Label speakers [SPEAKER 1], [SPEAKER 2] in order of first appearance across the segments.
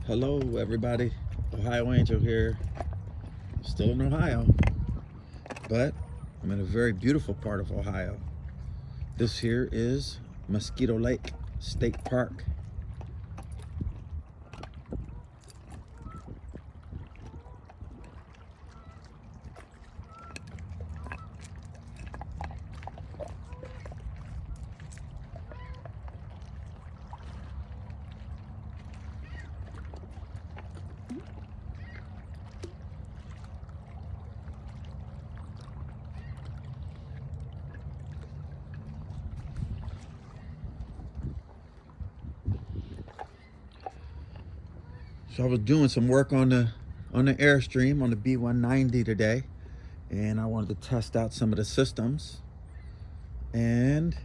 [SPEAKER 1] Hello everybody, Ohio Angel here, still in Ohio, but I'm in a very beautiful part of Ohio. This here is Mosquito Lake State Park. So I was doing some work on the Airstream on the b190 today, and I wanted to test out some of the systems. And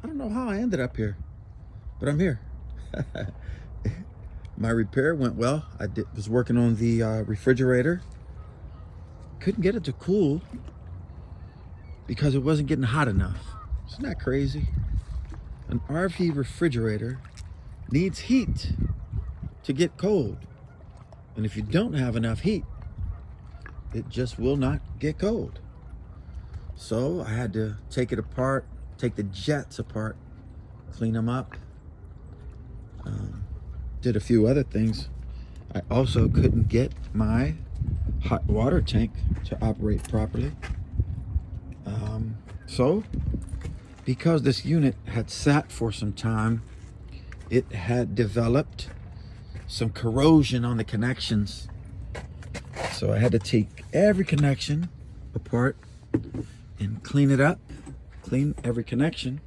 [SPEAKER 1] I don't know how I ended up here, but I'm here. My repair went well. I was working on the refrigerator. Couldn't get it to cool because it wasn't getting hot enough. Isn't that crazy? An RV refrigerator needs heat to get cold. And if you don't have enough heat, it just will not get cold. So I had to take it apart, take the jets apart, clean them up. Did a few other things. I also couldn't get my hot water tank to operate properly. So because this unit had sat for some time, it had developed some corrosion on the connections. So I had to take every connection apart and clean it up, clean every connection.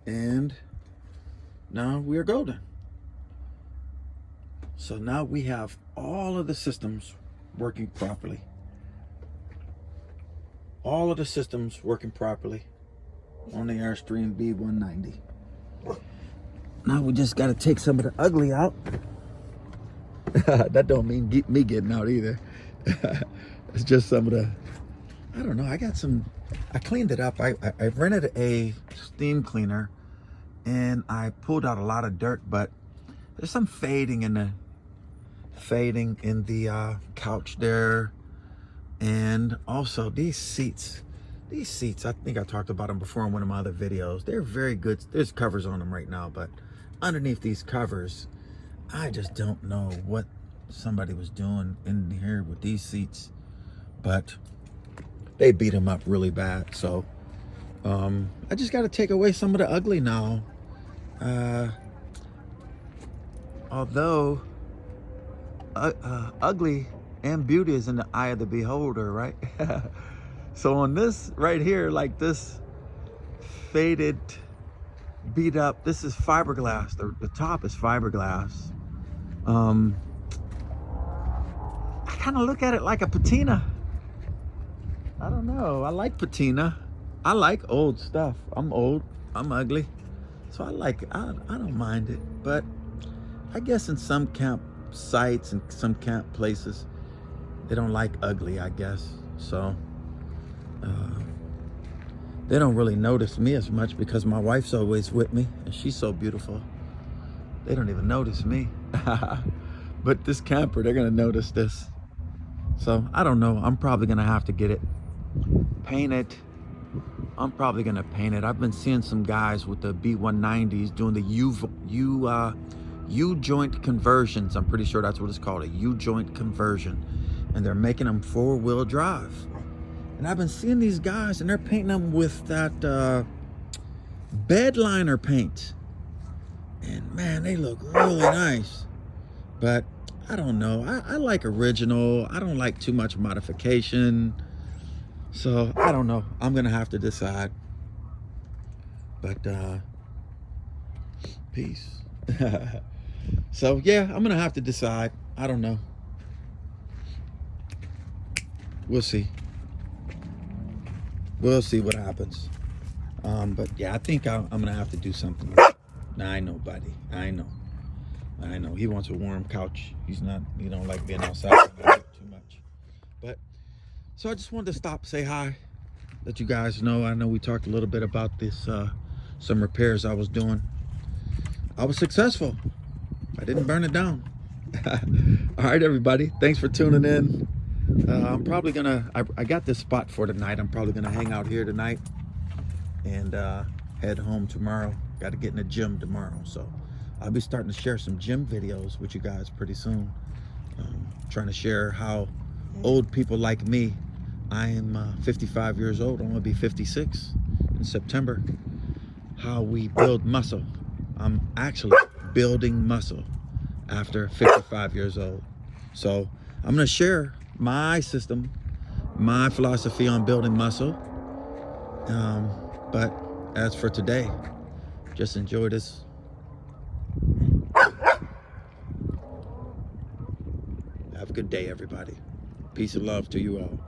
[SPEAKER 1] And now we are golden. So now we have all of the systems working properly. All of the systems working properly on the Airstream b190. Now we just got to take some of the ugly out. That don't mean me getting out either. It's just some of the, I don't know, I cleaned it up. I rented a steam cleaner and I pulled out a lot of dirt, but there's some fading in the couch there. And also these seats, I think I talked about them before in one of my other videos. They're very good. There's covers on them right now, but underneath these covers, I just don't know what somebody was doing in here with these seats, but they beat them up really bad. So I just got to take away some of the ugly now. Although ugly and beauty is in the eye of the beholder, right? So on this right here, like this faded, beat up, this is fiberglass. The top is fiberglass. I kind of look at it like a patina. I don't know. I like patina. I like old stuff. I'm old. I'm ugly. So I like it. I don't mind it. But I guess in some campsites and some camp places, they don't like ugly, I guess. So they don't really notice me as much because my wife's always with me and she's so beautiful. They don't even notice me. But this camper, they're gonna notice this. So I don't know. I'm probably gonna have to get it painted. I'm probably gonna paint it. I've been seeing some guys with the b190s doing the U-joint conversions. I'm pretty sure that's what it's called, a U-joint conversion. And they're making them 4-wheel drive. And I've been seeing these guys and they're painting them with that bed liner paint. And man, they look really nice. But I don't know. I like original. I don't like too much modification. So I don't know. I'm gonna have to decide. But peace. So yeah, I'm gonna have to decide. I don't know. We'll see. We'll see what happens. But yeah, I think I'm gonna have to do something. Nah, I know, buddy. I know. He wants a warm couch. He don't like being outside too much. But so I just wanted to stop, say hi, let you guys know. I know we talked a little bit about this, some repairs I was doing. I was successful. I didn't burn it down. All right, everybody. Thanks for tuning in. I'm probably gonna, I got this spot for tonight. I'm probably gonna hang out here tonight and head home tomorrow. Got to get in the gym tomorrow. So I'll be starting to share some gym videos with you guys pretty soon. Trying to share how old people like me, I am 55 years old. I'm gonna be 56 in September. How we build muscle. I'm actually building muscle after 55 years old. So I'm gonna share my system, my philosophy on building muscle. But as for today, just enjoy this. Have a good day, everybody. Peace and love to you all.